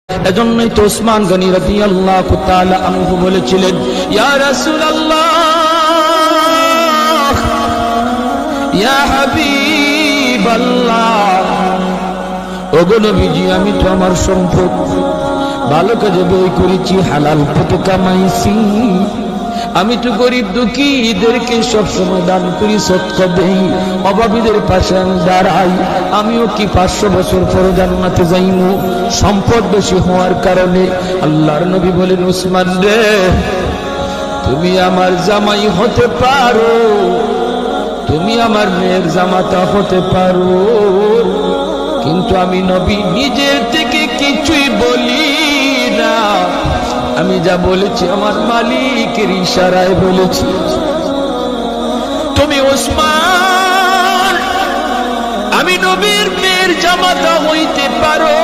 এজন্যই তো ওসমান গনি রাদিয়াল্লাহু তাআলা আনহু বলেছিলেন, ইয়া রাসূলুল্লাহ, ইয়া হাবিবাল্লাহ, ওগো নবীজি, আমি তো আমার সম্পদ ভালো কাজে ব্যয় করেছি, হালাল পথে কামাইছি। আমি তো গরিব দুঃখীদেরকে সবসময় দান করি, সদকা দেই, অভাবীদের পাশে আমি দাঁড়াই। আমিও কি 500 বছর পর জান্নাতে যাইমু সম্পদ বেশি হওয়ার কারণে? আল্লাহর নবী বলেন, উসমান রে, তুমি আমার জামাই হতে পারো, তুমি আমার মেয়ের জামাতা হতে পারো, কিন্তু আমি নবী নিজের থেকে কিছুই বলি না। আমি যা বলেছি আমার মালিকের ইশারায় বলেছি। তুমি ওসমান, আমি নবীর মেয়ের জামাতা হইতে পারো,